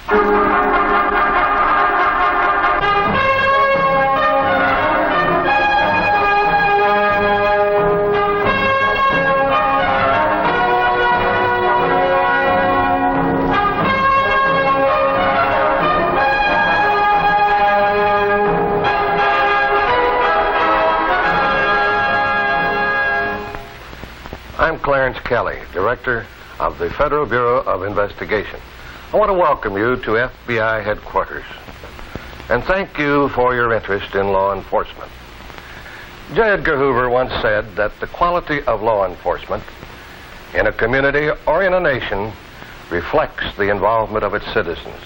I'm Clarence Kelly, Director of the Federal Bureau of Investigation. I want to welcome you to FBI headquarters and thank you for your interest in law enforcement. J. Edgar Hoover once said that the quality of law enforcement in a community or in a nation reflects the involvement of its citizens.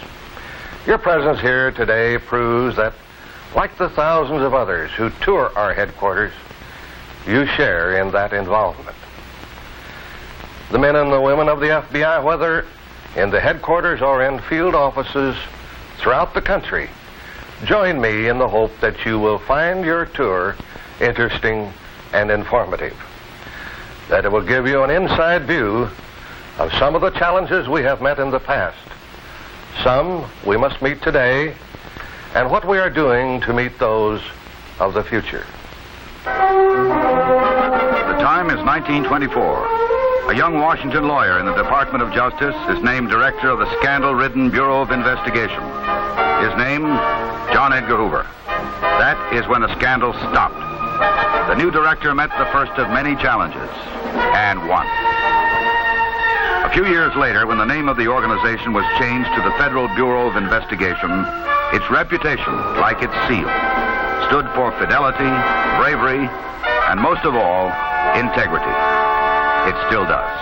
Your presence here today proves that, like the thousands of others who tour our headquarters, you share in that involvement. The men and the women of the FBI, whether in the headquarters or in field offices throughout the country, join me in the hope that you will find your tour interesting and informative, that it will give you an inside view of some of the challenges we have met in the past, some we must meet today, and what we are doing to meet those of the future. The time is 1924. A young Washington lawyer in the Department of Justice is named director of the scandal-ridden Bureau of Investigation. His name, John Edgar Hoover. That is when the scandal stopped. The new director met the first of many challenges, and won. A few years later, when the name of the organization was changed to the Federal Bureau of Investigation, its reputation, like its seal, stood for fidelity, bravery, and most of all, integrity. It still does.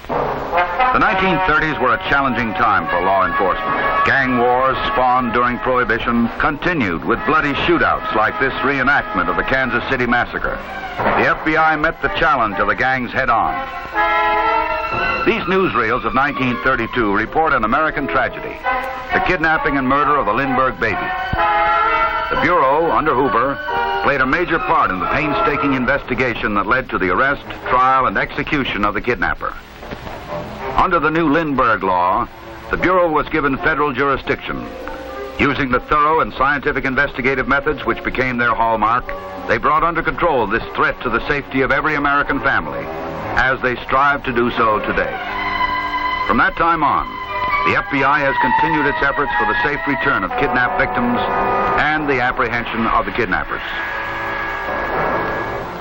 The 1930s were a challenging time for law enforcement. Gang wars spawned during Prohibition continued with bloody shootouts like this reenactment of the Kansas City Massacre. The FBI met the challenge of the gangs head-on. These newsreels of 1932 report an American tragedy, the kidnapping and murder of the Lindbergh baby. The Bureau, under Hoover, played a major part in the painstaking investigation that led to the arrest, trial, and execution of the kidnapper. Under the new Lindbergh law, the Bureau was given federal jurisdiction. Using the thorough and scientific investigative methods which became their hallmark, they brought under control this threat to the safety of every American family, as they strive to do so today. From that time on, the FBI has continued its efforts for the safe return of kidnapped victims and the apprehension of the kidnappers.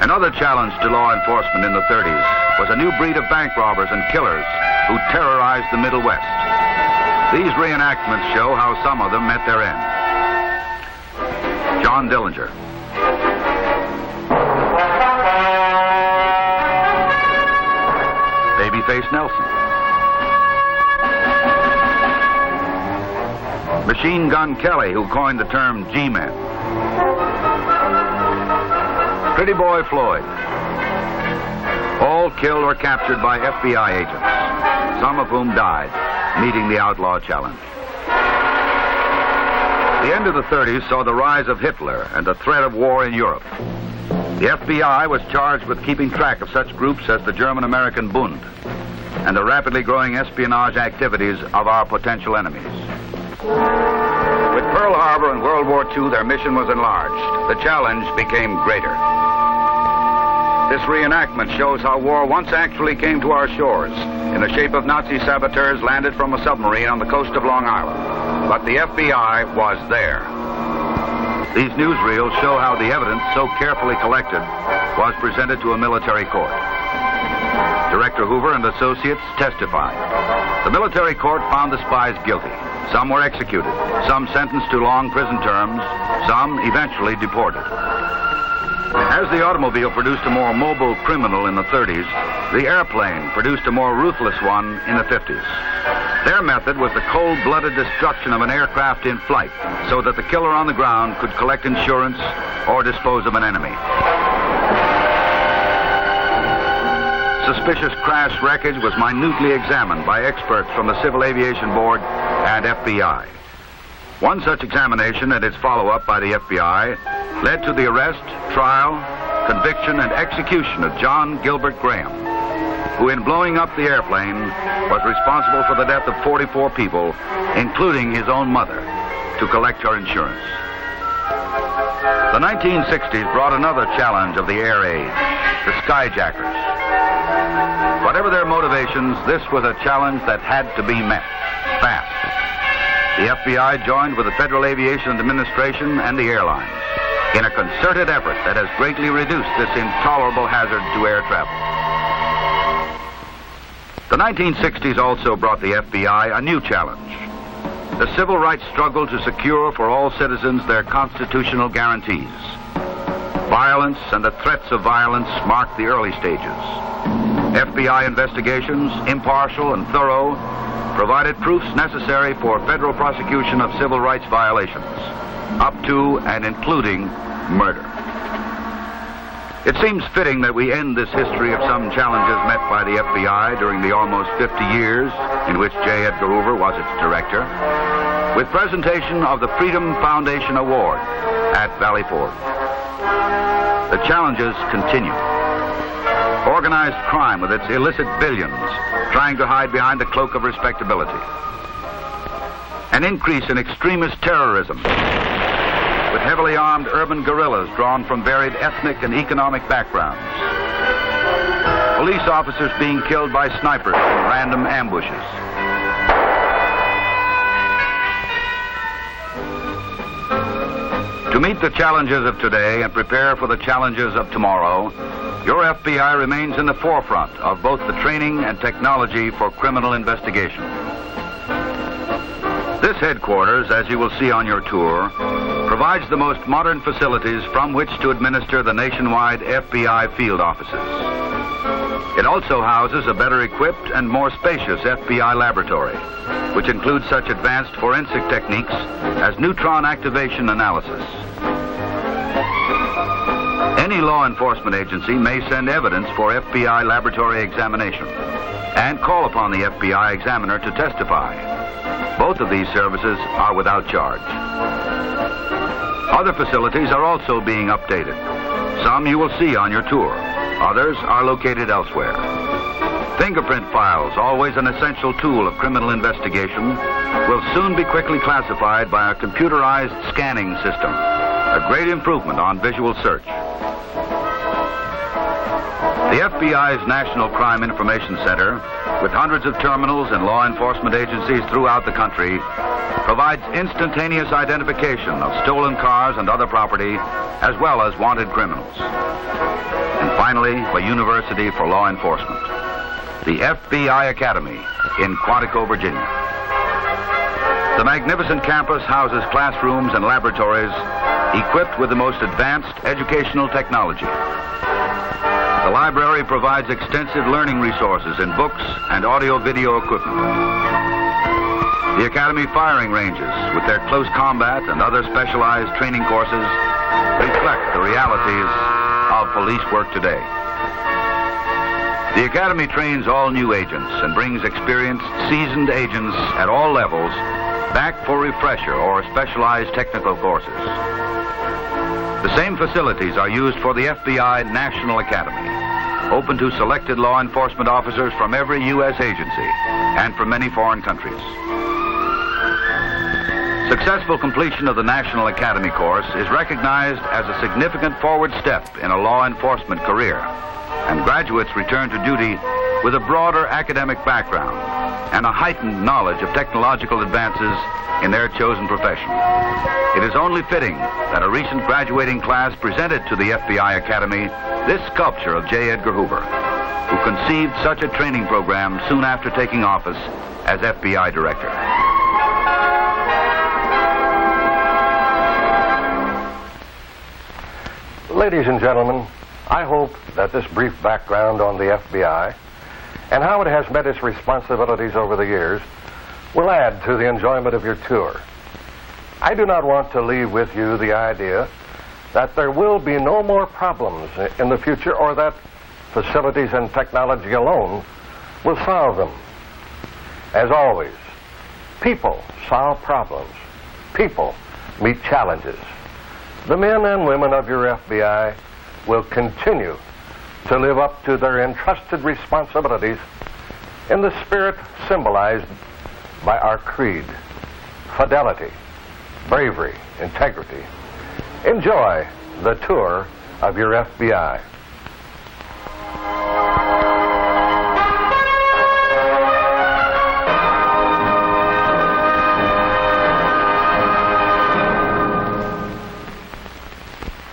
Another challenge to law enforcement in the 30s was a new breed of bank robbers and killers who terrorized the Middle West. These reenactments show how some of them met their end. John Dillinger. Babyface Nelson. Machine Gun Kelly, who coined the term G-Men. Pretty Boy Floyd. All killed or captured by FBI agents, some of whom died, meeting the outlaw challenge. The end of the 30s saw the rise of Hitler and the threat of war in Europe. The FBI was charged with keeping track of such groups as the German-American Bund and the rapidly growing espionage activities of our potential enemies. With Pearl Harbor and World War II, their mission was enlarged. The challenge became greater. This reenactment shows how war once actually came to our shores in the shape of Nazi saboteurs landed from a submarine on the coast of Long Island. But the FBI was there. These newsreels show how the evidence, so carefully collected, was presented to a military court. Director Hoover and associates testified. The military court found the spies guilty. Some were executed, some sentenced to long prison terms, some eventually deported. As the automobile produced a more mobile criminal in the 30s, the airplane produced a more ruthless one in the 50s. Their method was the cold-blooded destruction of an aircraft in flight so that the killer on the ground could collect insurance or dispose of an enemy. Suspicious crash wreckage was minutely examined by experts from the Civil Aviation Board and FBI. One such examination and its follow-up by the FBI led to the arrest, trial, conviction, and execution of John Gilbert Graham. who in blowing up the airplane was responsible for the death of 44 people, including his own mother, to collect her insurance. The 1960s brought another challenge of the air age, the skyjackers. Whatever their motivations, this was a challenge that had to be met fast. The FBI joined with the Federal Aviation Administration and the airlines in a concerted effort that has greatly reduced this intolerable hazard to air travel. The 1960s also brought the FBI a new challenge: the civil rights struggle to secure for all citizens their constitutional guarantees. Violence and the threats of violence marked the early stages. FBI investigations, impartial and thorough, provided proofs necessary for federal prosecution of civil rights violations, up to and including murder. It seems fitting that we end this history of some challenges met by the FBI during the almost 50 years in which J. Edgar Hoover was its director, with presentation of the Freedom Foundation Award at Valley Forge. The challenges continue. Organized crime with its illicit billions trying to hide behind the cloak of respectability. An increase in extremist terrorism with heavily armed urban guerrillas drawn from varied ethnic and economic backgrounds. Police officers being killed by snipers in random ambushes. To meet the challenges of today and prepare for the challenges of tomorrow, your FBI remains in the forefront of both the training and technology for criminal investigation. This headquarters, as you will see on your tour, provides the most modern facilities from which to administer the nationwide FBI field offices. It also houses a better equipped and more spacious FBI laboratory, which includes such advanced forensic techniques as neutron activation analysis. Any law enforcement agency may send evidence for FBI laboratory examination and call upon the FBI examiner to testify. Both of these services are without charge. Other facilities are also being updated. Some you will see on your tour. Others are located elsewhere. Fingerprint files, always an essential tool of criminal investigation, will soon be quickly classified by a computerized scanning system, a great improvement on visual search. The FBI's National Crime Information Center, with hundreds of terminals and law enforcement agencies throughout the country, provides instantaneous identification of stolen cars and other property, as well as wanted criminals. And finally, a university for law enforcement, the FBI Academy in Quantico, Virginia. The magnificent campus houses classrooms and laboratories equipped with the most advanced educational technology. The library provides extensive learning resources in books and audio-video equipment. The Academy firing ranges, with their close combat and other specialized training courses, reflect the realities of police work today. The Academy trains all new agents and brings experienced, seasoned agents at all levels back for refresher or specialized technical courses. The same facilities are used for the FBI National Academy, open to selected law enforcement officers from every U.S. agency and from many foreign countries. Successful completion of the National Academy course is recognized as a significant forward step in a law enforcement career, and graduates return to duty with a broader academic background and a heightened knowledge of technological advances in their chosen profession. It is only fitting that a recent graduating class presented to the FBI Academy this sculpture of J. Edgar Hoover, who conceived such a training program soon after taking office as FBI Director. Ladies and gentlemen, I hope that this brief background on the FBI and how it has met its responsibilities over the years will add to the enjoyment of your tour. I do not want to leave with you the idea that there will be no more problems in the future, or that facilities and technology alone will solve them. As always, people solve problems. People meet challenges. The men and women of your FBI will continue to live up to their entrusted responsibilities in the spirit symbolized by our creed: fidelity, bravery, integrity. Enjoy the tour of your FBI.